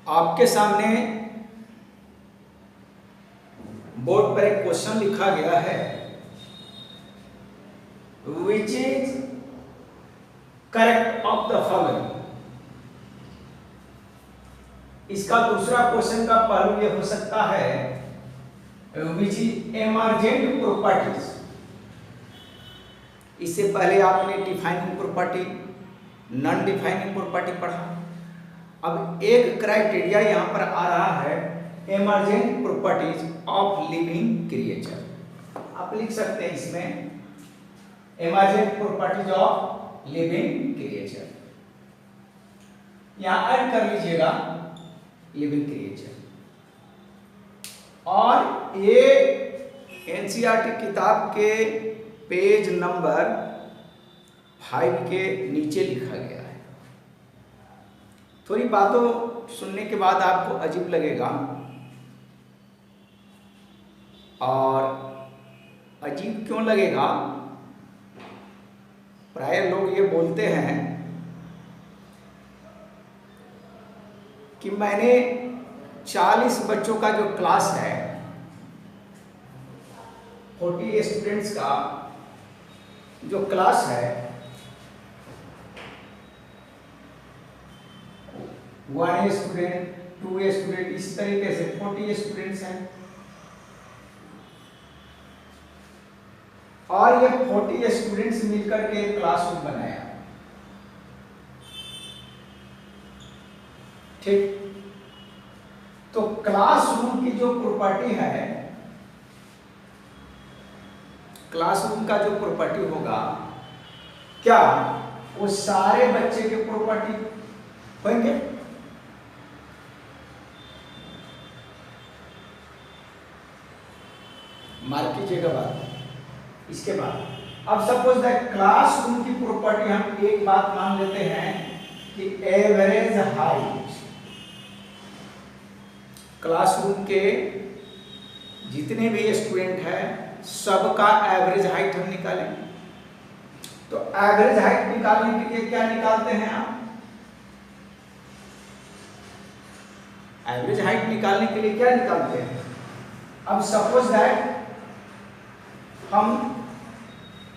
आपके सामने बोर्ड पर एक क्वेश्चन लिखा गया है, which is correct of the following. इसका दूसरा क्वेश्चन का पहलू यह हो सकता है, विच इज एमर्जेंट प्रॉपर्टीज। इससे पहले आपने defining property, non defining property पढ़ा। अब एक क्राइटेरिया यहां पर आ रहा है, emergent properties of living creature. आप लिख सकते हैं इसमें emergent properties of living creature, यहां ऐड कर लीजिएगा लिविंग क्रिएचर। और ये एनसीईआरटी किताब के पेज नंबर 5 के नीचे लिखा गया है। थोड़ी बातों सुनने के बाद आपको अजीब लगेगा, और अजीब क्यों लगेगा, प्राय लोग ये बोलते हैं कि मैंने 40 बच्चों का जो क्लास है, 40 स्टूडेंट्स का जो क्लास है, 1 स्टूडेंट, 2 स्टूडेंट, इस तरीके से 40 स्टूडेंट्स हैं। और ये 40 स्टूडेंट्स मिलकर के एक क्लासरूम बनाया, ठीक। तो क्लासरूम की जो प्रॉपर्टी है, क्लासरूम का जो प्रॉपर्टी होगा, क्या वो सारे बच्चे के प्रॉपर्टी होंगे? मार्क कीजिएगा बात। इसके बाद अब सपोज दैट क्लासरूम की प्रॉपर्टी हम एक बात मान लेते हैं कि एवरेज हाइट, क्लासरूम के जितने भी स्टूडेंट हैं सबका एवरेज हाइट हम निकालें। तो एवरेज हाइट निकालने के लिए क्या निकालते हैं आप? एवरेज हाइट निकालने के लिए क्या निकालते हैं? अब सपोज दैट हम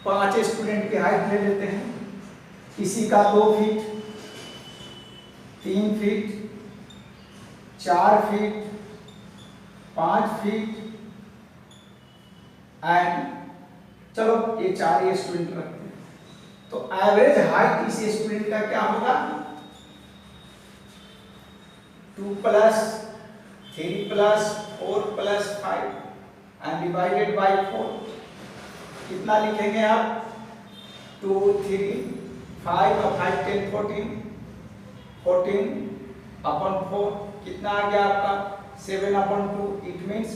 5 स्टूडेंट की हाइट ले लेते हैं, किसी का 2 feet, 3 feet, 4 feet, 5 feet, and चलो ये 4 स्टूडेंट रखते हैं। तो एवरेज हाइट इस स्टूडेंट का क्या होगा? 2 + 3 + 4 + 5 एंड डिवाइडेड बाय 4। कितना लिखेंगे आप? 2, 3, 5 और 5, 10, 14, 14/4 कितना आ गया आपका? 7/2। It means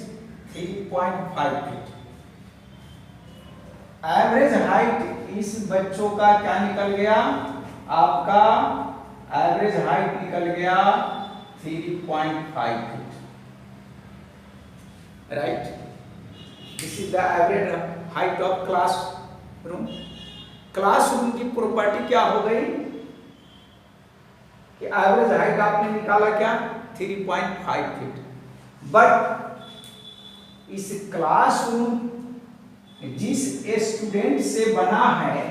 3.5 feet. Average height इस बच्चों का क्या निकल गया? आपका एवरेज हाइट निकल गया 3.5 feet, right. This is the average height of classroom. Classroom की प्रॉपर्टी क्या हो गई कि एवरेज हाइट आपने निकाला क्या? 3.5 फीट। बट इस क्लासरूम जिस स्टूडेंट से बना है,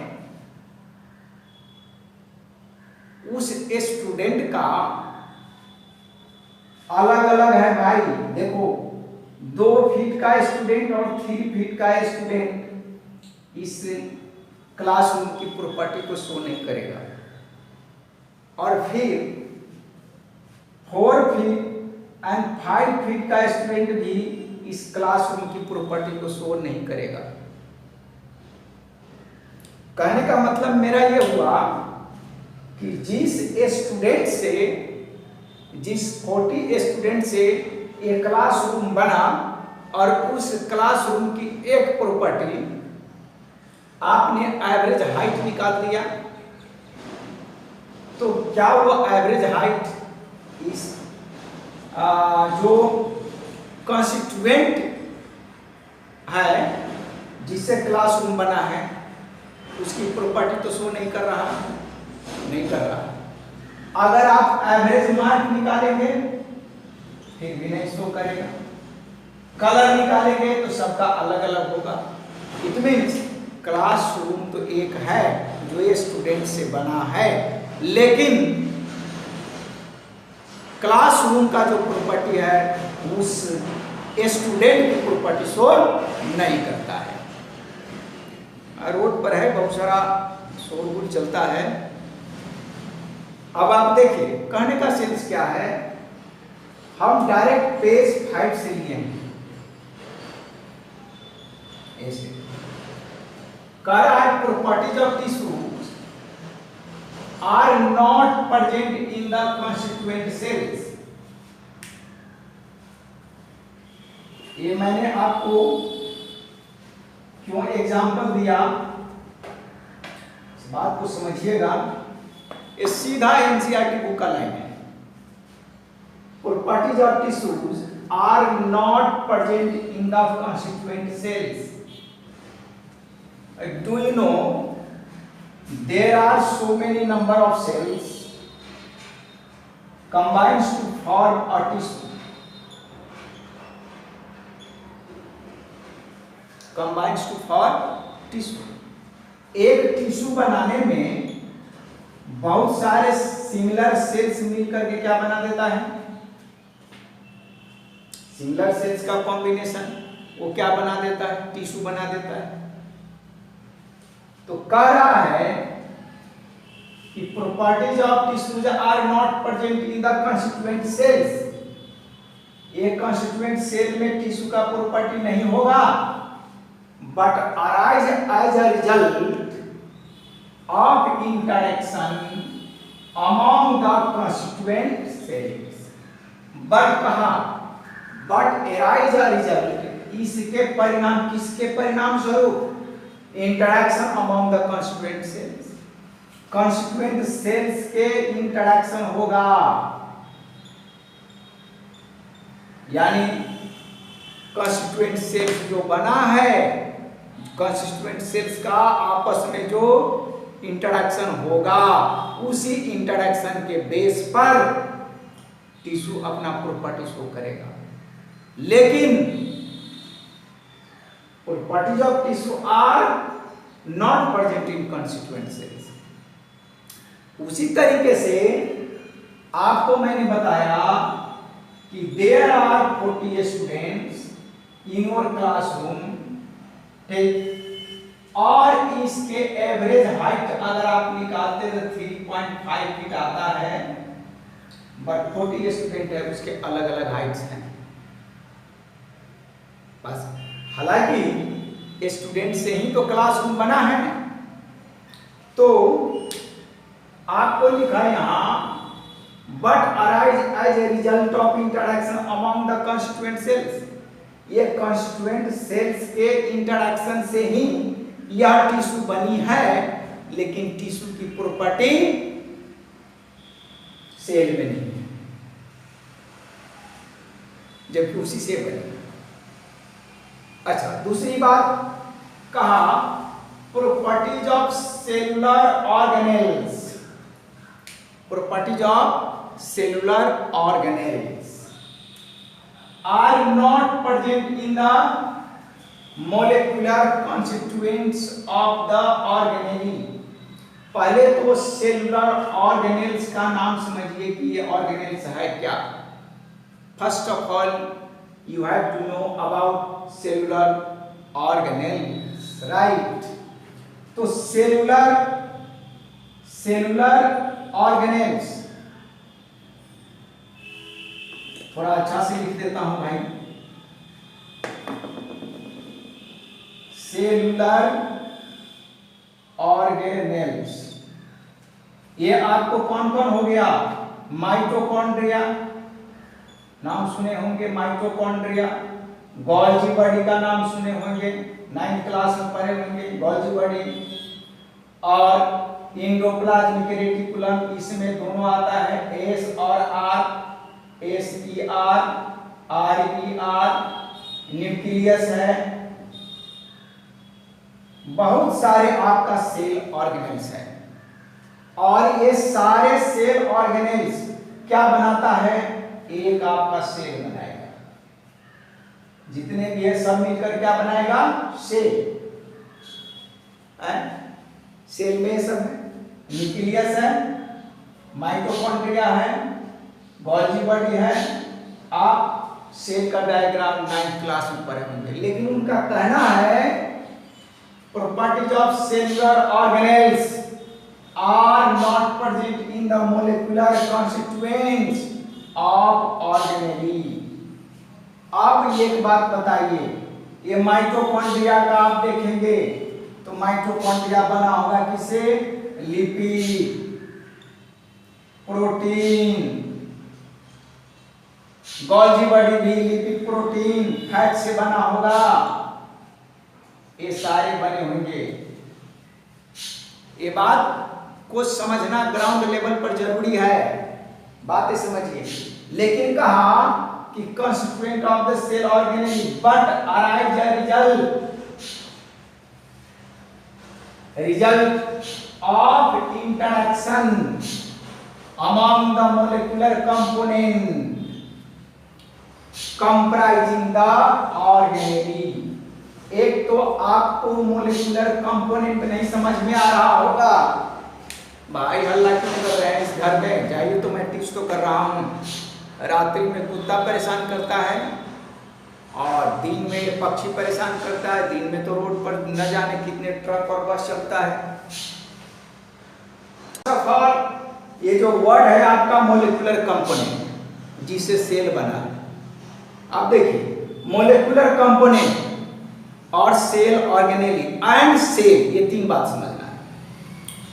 उस स्टूडेंट का अलग अलग है भाई। देखो 2 फीट का स्टूडेंट और 3 फीट का स्टूडेंट इस क्लासरूम की प्रॉपर्टी को शो नहीं करेगा। और फिर 4 फीट एंड 5 फीट का स्टूडेंट भी इस क्लासरूम की प्रॉपर्टी को शो नहीं करेगा। कहने का मतलब मेरा यह हुआ कि जिस 40 स्टूडेंट से एक क्लासरूम बना, और उस क्लासरूम की एक प्रॉपर्टी आपने एवरेज हाइट निकाल दिया, तो क्या वो एवरेज हाइट इस जो कंस्टिट्यूएंट है जिससे क्लासरूम बना है, उसकी प्रॉपर्टी तो शो नहीं कर रहा। अगर आप एवरेज मार्क निकालेंगे फिर भी नहीं शो करेगा। कलर निकालेंगे तो सबका अलग अलग होगा। इट मीन्स क्लासरूम तो एक है जो ये स्टूडेंट से बना है, लेकिन क्लासरूम का जो प्रॉपर्टी है उस स्टूडेंट की प्रॉपर्टी शो नहीं करता है। रोड पर है, बहुत सारा शोरगुल चलता है। अब आप देखिए, कहने का सेंस क्या है, हम डायरेक्ट पेज 5 से लिए हैं। ऐसे कह रहा है properties of tissues are not present in the constituent cells. ये मैंने आपको क्यों एग्जांपल दिया, इस बात को समझिएगा। ये सीधा एनसीईआरटी बुक का लाइन है। Properties of tissues are not present in the constituent cells. Do you know there are so many number of cells combines to form a tissue? Combines to form tissue. एक tissue बनाने में बहुत सारे similar sales मिलकर के क्या बना देता है? सिमिलर सेल्स का कॉम्बिनेशन वो क्या बना देता है? टिश्यू बना देता है। तो कह रहा है कि properties of tissues are not present in the constituent cells. ये कॉन्स्टिट्यूएंट सेल में टिश्यू का प्रॉपर्टी नहीं होगा, but arise as a result of interaction among the constituent cells. But कहा, बट अराइज अ रिजल्ट, इसके परिणाम, किसके परिणाम स्वरूप? Interaction among the constituent cells. Constituent cells के इंटरैक्शन होगा, यानी कॉन्स्टिट्यूएंट सेल्स जो बना है, कॉन्स्टिट्यूएंट सेल्स का आपस में जो इंटरैक्शन होगा, उसी इंटरैक्शन के बेस पर टिश्यू अपना प्रॉपर्टी शो करेगा। लेकिन properties of tissue are not present in constituent cells। उसी तरीके से आपको मैंने बताया कि there are 40 students in your classroom, ठीक, और इसके एवरेज हाइट अगर आप निकालते तो 3.5 फीट आता है, बट 40 स्टूडेंट है, उसके अलग अलग हाइट्स हैं। बस, हालांकि स्टूडेंट से ही तो क्लासरूम बना है। तो आपको लिखा है यहां, but arise as a result of interaction among the constituent cells. ये कॉन्स्टिट्यूएंट सेल्स के इंटरैक्शन से ही यह टिश्यू बनी है, लेकिन टिश्यू की प्रॉपर्टी सेल में नहीं है, जबकि उसी से बनी। अच्छा, दूसरी बात कहा, properties of cellular organelles. Properties of cellular organelles are not present in the molecular constituents of the organelle. पहले तो सेलुलर ऑर्गेनेल्स का नाम समझिए कि ये ऑर्गेनेल्स है क्या। First of all you have to know about cellular organelles, right? तो cellular organelles थोड़ा अच्छा से लिख देता हूं भाई। cellular organelles, ये आपको कौन कौन हो गया? माइटोकॉन्ड्रिया नाम सुने होंगे, माइटोकॉन्ड्रिया। गोल्जी बॉडी का नाम सुने होंगे, 9th क्लास में पढ़े होंगे गोल्जी बॉडी। और एंडोप्लाज्मिक रेटिकुलम, इसमें दोनों आता है, एस और R, S E R, R E R. Nucleus है। बहुत सारे आपका सेल ऑर्गेनेल्स है, और ये सारे सेल ऑर्गेनेल्स क्या बनाता है? एक आपका सेल बनाएगा, जितने भी है सब मिलकर क्या बनाएगा, सेल। सेल में सब है, न्यूक्लियस है, माइटोकॉन्ड्रिया है, गोल्गी बॉडी है। आप सेल का डायग्राम 9th क्लास में पढ़े होंगे, लेकिन उनका कहना है properties of cellular organelles are not present in the molecular constituents of organelle। अब एक बात बताइए, ये माइटोकॉन्ड्रिया का आप देखेंगे तो माइटोकॉन्ड्रिया बना होगा किससे, लिपिड, प्रोटीन, गोल्गी बॉडी भी लिपिड, प्रोटीन, फैट से बना होगा, ये सारे बने होंगे। ये बात को समझना ग्राउंड लेवल पर जरूरी है, बातें समझिए। लेकिन कहा कि constituent of the cell organelle but arise result of interaction among the molecular component comprising the organelle. एक तो आपको मोलिकुलर कंपोनेंट नहीं समझ में आ रहा होगा, भाई हल्ला क्यों कर रहे हैं इस घर में, जाइए तो मैं टीच तो कर रहा हूँ। रात्रि में कुत्ता परेशान करता है और दिन में पक्षी परेशान करता है, दिन में तो रोड पर न जाने कितने ट्रक और बस चलता है। ये जो वर्ड है आपका मोलिकुलर कंपोनेंट, जिससे सेल बना। आप देखिए मोलिकुलर कंपोनेंट और सेल ऑर्गेनेली एंड सेल, ये तीन बात समझना है।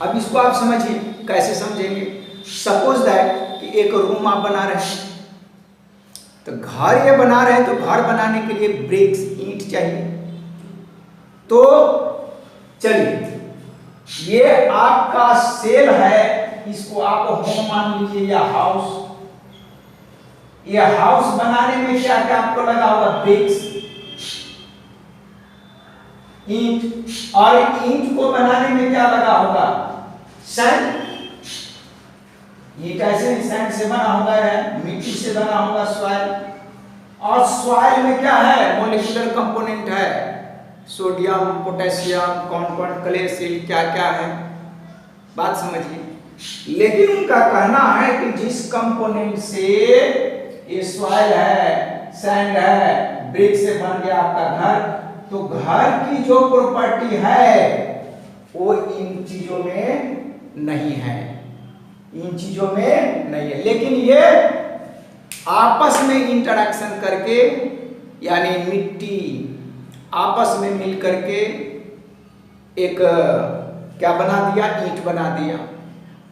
अब इसको आप समझिए, कैसे समझेंगे। सपोज दैट कि एक रूम आप बना रहे हैं, तो घर ये बना रहे हैं, तो घर बनाने के लिए ब्रिक्स, ईंट चाहिए। तो चलिए ये आपका सेल है, इसको आप होम मान लीजिए या हाउस। ये हाउस बनाने में क्या क्या आपको लगा होगा, ब्रिक्स, ईंट, और ईंट को बनाने में क्या लगा होगा, सैंड। ईंट ऐसे ही सैंड से बना होगा, है मिट्टी से बना होगा, सॉइल। और सॉइल में क्या है, मोलिकुलर कंपोनेंट है, सोडियम, पोटेशियम, कौन क्लेसिल, क्या क्या है, बात समझिए। लेकिन उनका कहना है कि जिस कंपोनेंट से ये सॉइल है, सैंड है, ब्रिक से बन गया आपका घर, तो घर की जो प्रॉपर्टी है वो इन चीजों में नहीं है, इन चीजों में नहीं है। लेकिन ये आपस में इंटरेक्शन करके, यानी मिट्टी आपस में मिल करके एक क्या बना दिया, ईंट बना दिया।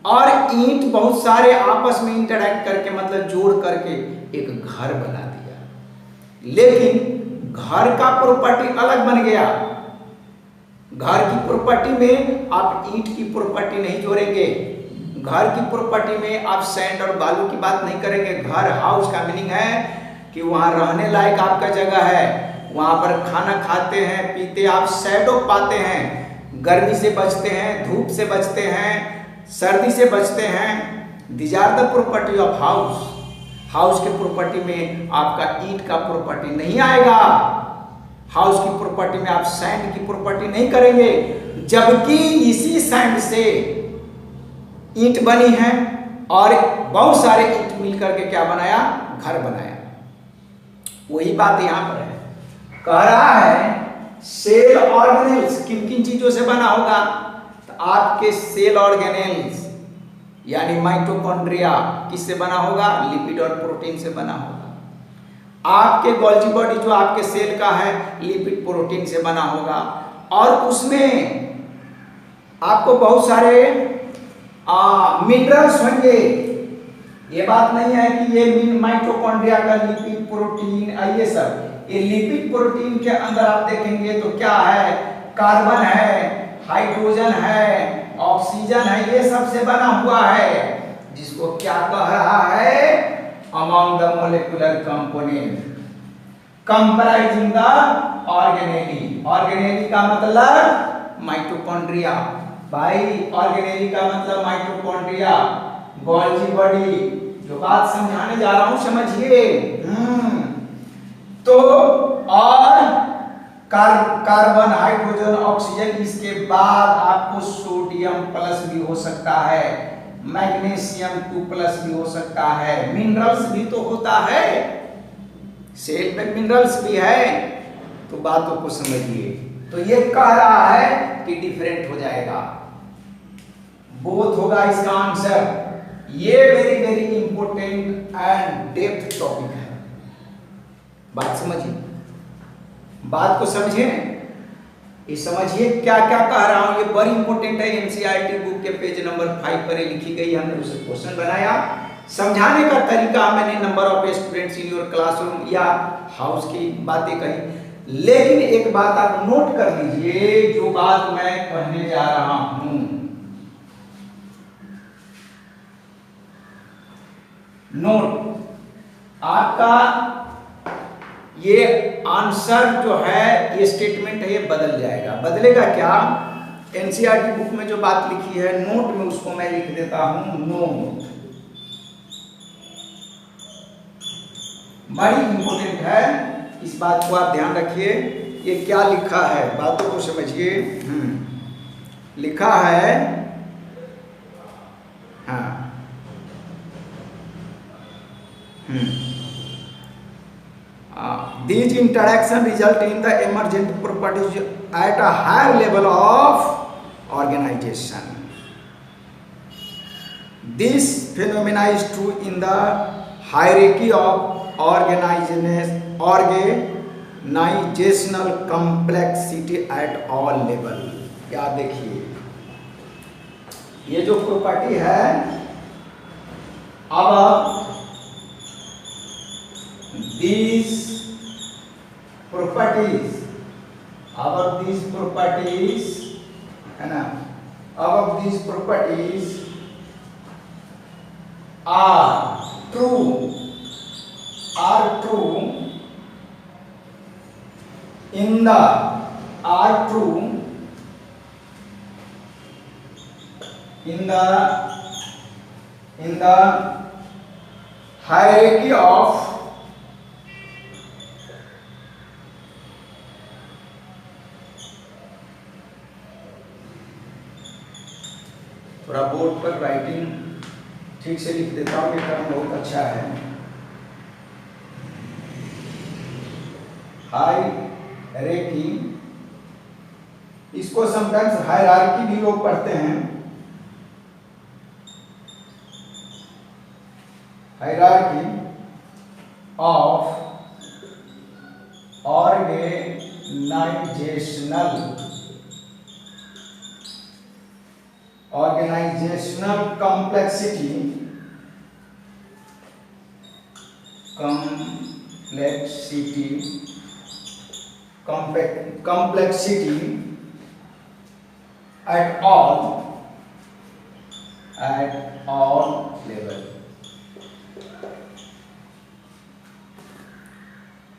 और ईंट बहुत सारे आपस में इंटरेक्ट करके, मतलब जोड़ करके एक घर बना दिया। लेकिन घर का प्रॉपर्टी अलग बन गया। घर की प्रॉपर्टी में आप ईंट की प्रॉपर्टी नहीं जोड़ेंगे, घर की प्रॉपर्टी में आप सैंड और बालू की बात नहीं करेंगे। घर, हाउस का मीनिंग है कि वहां रहने लायक आपका जगह है, वहां पर खाना खाते हैं, पीते, आप शैडो पाते हैं, गर्मी से बचते हैं, धूप से बचते हैं, सर्दी से बचते हैं। These are the property of house. House के प्रॉपर्टी में आपका ईंट का प्रॉपर्टी नहीं आएगा, हाउस की प्रॉपर्टी में आप सैंड की प्रॉपर्टी नहीं करेंगे। जबकि इसी सैंड से ईंट बनी है और बहुत सारे ईंट मिलकर के क्या बनाया, घर बनाया। वही बात यहां पर है, कह रहा है सेल ऑर्गेनेल्स किन किन चीजों से बना होगा, तो आपके सेल ऑर्गेनेल्स यानी माइटोकॉन्ड्रिया किससे बना होगा, लिपिड और प्रोटीन से बना होगा। आपके गोल्गी बॉडी जो आपके सेल का है, लिपिड प्रोटीन से बना होगा। और उसमें आपको बहुत सारे मिनरल्स होंगे। ये बात नहीं है कि ये माइटोकॉन्ड्रिया का लिपिड प्रोटीन, ये सब, ये लिपिड प्रोटीन के अंदर आप देखेंगे तो क्या है, कार्बन है, हाइड्रोजन है, ऑक्सीजन है, ये सब से बना हुआ है, जिसको क्या कह रहा है, among the molecular component comprising the organelle. Organelle का मतलब माइटोकॉन्ड्रिया, भाई ऑर्गेनेली का मतलब माइटोकॉन्ड्रिया, गोल्गी बॉडी, जो बात समझाने जा रहा हूं समझिए। तो और कार्बन, हाइड्रोजन, ऑक्सीजन, इसके बाद आपको सोडियम प्लस भी हो सकता है, मैग्नीशियम 2+ भी हो सकता है, मिनरल्स भी तो होता है, सेल में मिनरल्स भी है। तो बातों को समझिए। तो ये कह रहा है कि डिफरेंट हो जाएगा, बोथ होगा इसका आंसर। ये very very important and depth topic है। बात समझिए, बात को समझिए, ये समझिए क्या क्या कह रहा हूं। ये बड़ी इंपॉर्टेंट है, एनसीईआरटी बुक के पेज नंबर 5 पर लिखी गई, हमने उसे क्वेश्चन बनाया। समझाने का तरीका मैंने number of students in your classroom या हाउस की बातें कही, लेकिन एक बात आप नोट कर लीजिए, जो बात मैं कहने जा रहा हूं, नोट, आपका ये आंसर जो है, ये स्टेटमेंट है, ये बदल जाएगा। बदलेगा क्या? एनसीईआरटी बुक में जो बात लिखी है नोट में, उसको मैं लिख देता हूं नोट। बड़ी इंपॉर्टेंट है, इस बात को आप ध्यान रखिए। ये क्या लिखा है, बातों को समझिए। लिखा है, हाँ, these interaction result in the emergent properties at a higher level of organization. This phenomena is true in the hierarchy of organizational complexity at all level. क्या देखिए, ये जो प्रॉपर्टी है, अब these properties, above these properties, है ना, above these properties are true in the hierarchy of थोड़ा board पर राइटिंग ठीक से लिख देता हूँ, ये काम बहुत अच्छा है। हायरार्की, इसको समटाइम्स हायरार्की भी लोग पढ़ते हैं। Hierarchy of organizational complexity at all level.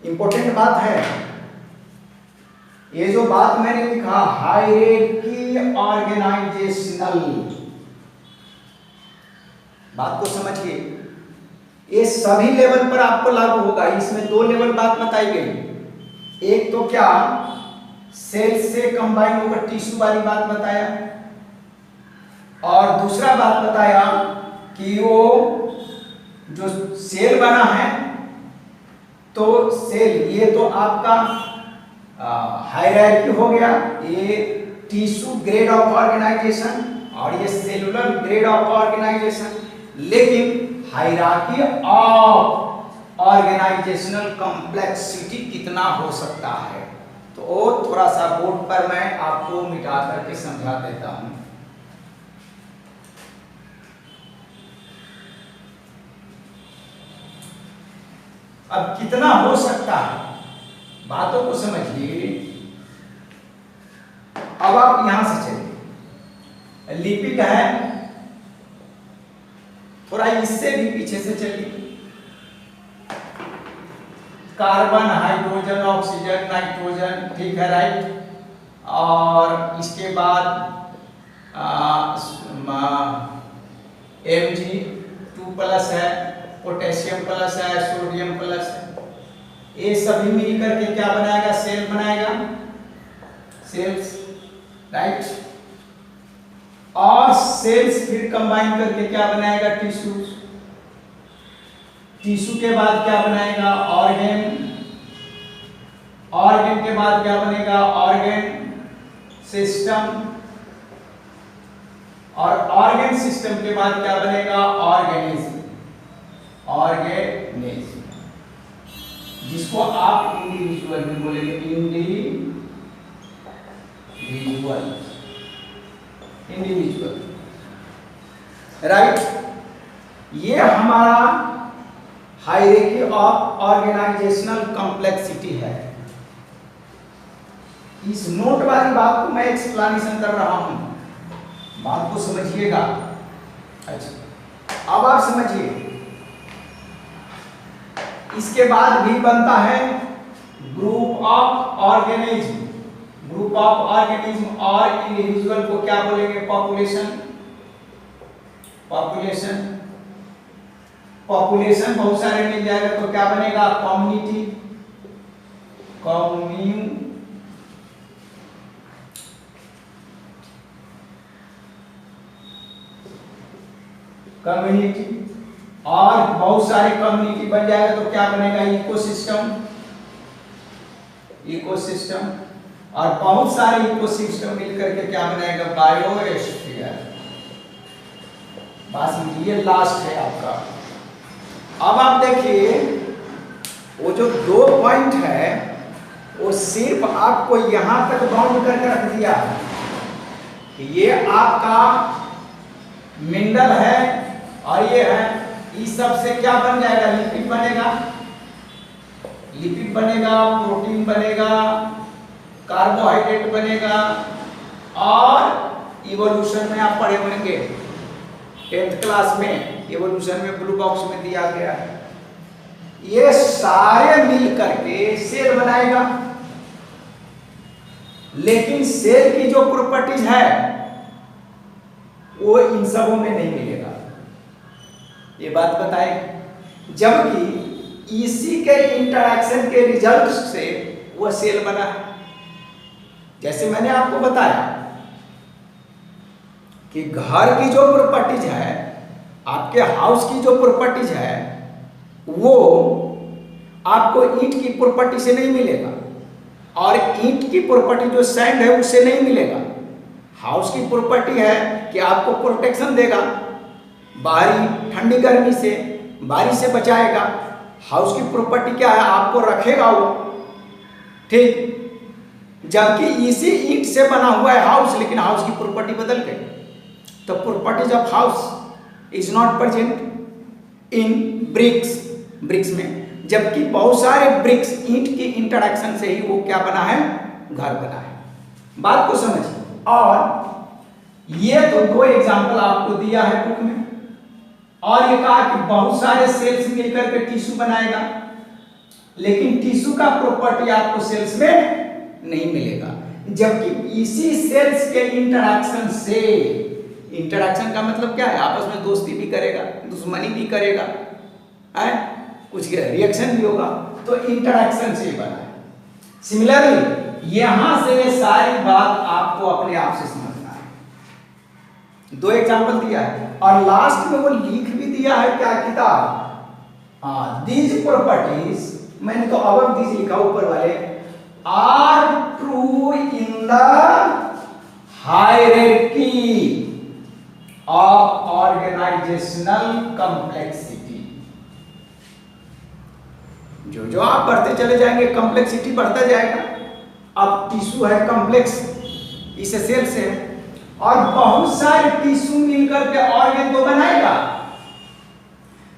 Important बात है ये जो बात मैंने लिखा, हायरार्की ऑर्गेनाइजेशनल, बात को समझिए। ये सभी लेवल पर आपको लागू होगा। इसमें 2 लेवल बात बताई गई, एक तो क्या सेल से कंबाइन होकर टिश्यू वाली बात बताया, और दूसरा बात बताया कि वो जो सेल बना है, तो सेल ये तो आपका हायरार्की हो गया, ये टिश्यू ग्रेड ऑफ ऑर्गेनाइजेशन और ये सेलुलर ग्रेड ऑफ ऑर्गेनाइजेशन। लेकिन हायरार्की ऑफ ऑर्गेनाइजेशनल कॉम्प्लेक्सिटी कितना हो सकता है, तो थोड़ा सा बोर्ड पर मैं आपको मिटा करके समझा देता हूं। अब कितना हो सकता है, बातों को समझिए। अब आप यहां से चलिए, लिपिड है, थोड़ा इससे भी पीछे से चलिए। कार्बन, हाइड्रोजन, ऑक्सीजन, नाइट्रोजन, ठीक है, राइट। और इसके बाद Mg2+ है, पोटेशियम प्लस है, सोडियम प्लस है, ये सभी मिलकर के क्या बनाएगा, सेल बनाएगा, सेल्स, राइट। और सेल्स फिर कंबाइन करके क्या बनाएगा, टिश्यू, टिश्यू के बाद क्या बनाएगा, ऑर्गन, ऑर्गन के बाद क्या बनेगा, ऑर्गन सिस्टम, और ऑर्गन सिस्टम के बाद क्या बनेगा, ऑर्गेनिज्म, ऑर्गेनिज्म, जिसको आप इंडिविजुअल भी बोलेंगे, इंडिविजुअल, इंडिविजुअल, राइट। ये हमारा हायरार्की ऑफ ऑर्गेनाइजेशनल कॉम्प्लेक्सिटी है। इस नोट वाली बात को मैं एक्सप्लेनेशन कर रहा हूं, बात को समझिएगा। अच्छा, अब आप समझिए, इसके बाद भी बनता है group of organism, group of organism, और इंडिविजुअल को क्या बोलेंगे, पॉपुलेशन, पॉपुलेशन, पॉपुलेशन बहुत सारे मिल जाएगा तो क्या बनेगा, कम्युनिटी, कम्युनिटी, कम्युनिटी, और बहुत सारे कम्युनिटी बन जाएगा तो क्या बनेगा, इकोसिस्टम, इकोसिस्टम, और बहुत सारे इकोसिस्टम मिलकर के क्या बनाएगा, बायोस्फीयर। बस ये लास्ट है आपका। अब आप देखिए, वो जो 2 पॉइंट है वो सिर्फ आपको यहां तक बाउंड करके रख दिया कि ये आपका मिनरल है और ये है, इस सब से क्या बन जाएगा, लिपिड बनेगा, लिपिड बनेगा, प्रोटीन बनेगा, कार्बोहाइड्रेट बनेगा, और इवोल्यूशन में आप पढ़े होंगे 10th क्लास में, इवोल्यूशन में ब्लू बॉक्स में दिया गया है। ये सारे मिल करके सेल बनाएगा, लेकिन सेल की जो प्रॉपर्टीज है वो इन सबों में नहीं मिलेगा, ये बात बताए। जबकि इसी के इंटरैक्शन के रिजल्ट से वो सेल बना है। जैसे मैंने आपको बताया कि घर की जो प्रॉपर्टीज है, आपके हाउस की जो प्रॉपर्टीज है, वो आपको ईंट की प्रॉपर्टी से नहीं मिलेगा, और ईंट की प्रॉपर्टी जो सैंड है उससे नहीं मिलेगा। हाउस की प्रॉपर्टी है कि आपको प्रोटेक्शन देगा, बाहरी ठंडी गर्मी से, बारिश से बचाएगा। हाउस की प्रॉपर्टी क्या है, आपको रखेगा वो, ठीक। जबकि इसी ईंट से बना हुआ है हाउस, लेकिन हाउस की प्रॉपर्टी बदल गई, तो properties of house is not present in bricks, bricks में। जबकि बहुत सारे ब्रिक्स ईंट की इंटरेक्शन से ही वो क्या बना है, घर बना है। बात को समझिए। और ये तो 2 एग्जांपल आपको दिया है बुक में, और ये कहा कि बहुत सारे सेल्स मिलकर के टिश्यू बनाएगा, लेकिन टिश्यू का प्रॉपर्टी आपको सेल्स में नहीं मिलेगा। जबकि इसी सेल्स के इंटरेक्शन से, इंटरेक्शन का मतलब क्या है, आपस में दोस्ती भी करेगा, दुश्मनी भी करेगा, है कुछ रिएक्शन भी होगा, तो इंटरेक्शन से बना है। सिमिलरली यहां से ये सारी बात आपको अपने आप से समझना है। 2 एग्जांपल दिया है, और लास्ट में वो लिख भी दिया है क्या, किताब, दीज प्रॉपर्टीज, मैंने तो अब दीज लिखा ऊपर वाले, are true in the hierarchy of organisational complexity. जो जो आप बढ़ते चले जाएंगे कॉम्प्लेक्सिटी बढ़ता जाएगा। अब टिश्यू है कॉम्प्लेक्स, इसे सेल से है, और बहुत सारे टिश्यू मिलकर के ऑर्गन को बनाएगा,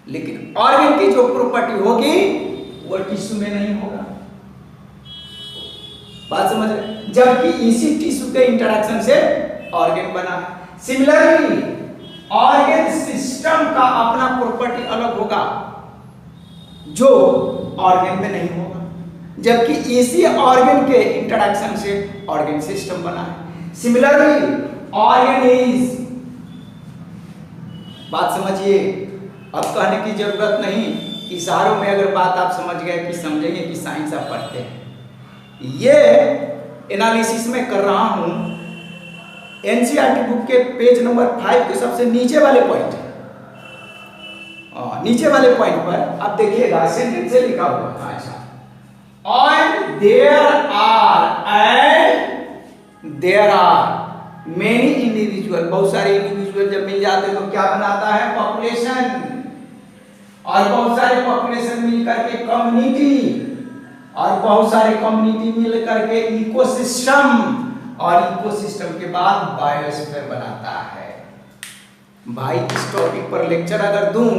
लेकिन ऑर्गन की जो प्रॉपर्टी होगी वो टिश्यू में नहीं होगा। बात समझ रहे? जबकि इसी टिश्यू के इंटरेक्शन से ऑर्गन बना है। सिमिलरली ऑर्गन सिस्टम का अपना प्रॉपर्टी अलग होगा जो ऑर्गन में नहीं होगा, जबकि इसी ऑर्गन के इंटरेक्शन से ऑर्गन सिस्टम बना है। सिमिलरली ऑर्गन इज, बात समझिए, अब कहने की जरूरत नहीं, इशारों में अगर बात आप समझ गए कि समझेंगे कि साइंस आप पढ़ते हैं। ये एनालिसिस में कर रहा हूं एनसीईआरटी बुक के पेज नंबर 5 के सबसे नीचे वाले पॉइंट, नीचे वाले पॉइंट पर आप देखिएगा सेंटेंस से लिखा हुआ है। अच्छा, and there are many individual, बहुत सारे इंडिविजुअल जब मिल जाते हैं तो क्या बनाता है? पॉपुलेशन। और बहुत सारे पॉपुलेशन मिल करके कम्युनिटी, और बहुत सारे कम्युनिटी मिल करके इकोसिस्टम, और इकोसिस्टम के बाद बायोस्फीयर बनाता है। भाई इस टॉपिक पर लेक्चर अगर दूं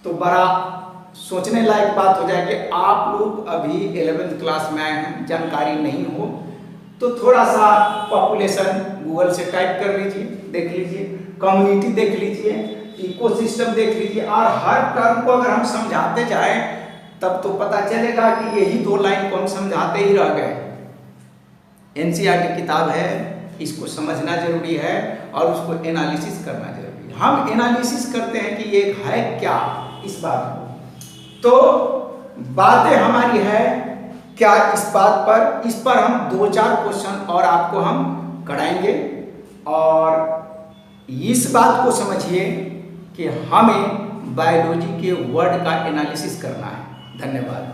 तो बड़ा सोचने लायक बात हो जाए कि आप लोग अभी 11th क्लास में आए हैं, जानकारी नहीं हो तो थोड़ा सा पॉपुलेशन गूगल से टाइप कर लीजिए, देख लीजिए, कम्युनिटी देख लीजिए, इकोसिस्टम देख लीजिए, और हर टर्म को अगर हम समझाते जाएं तब तो पता चलेगा कि यही 2 लाइन को हम समझाते ही रह गए। एनसीईआरटी किताब है, इसको समझना जरूरी है और उसको एनालिसिस करना जरूरी है। हम एनालिसिस करते हैं कि ये है क्या इस बात को, तो बातें हमारी है क्या इस बात पर, इस पर हम 2-4 क्वेश्चन और आपको हम कराएंगे। और इस बात को समझिए कि हमें बायोलॉजी के वर्ड का एनालिसिस करना है। धन्यवाद।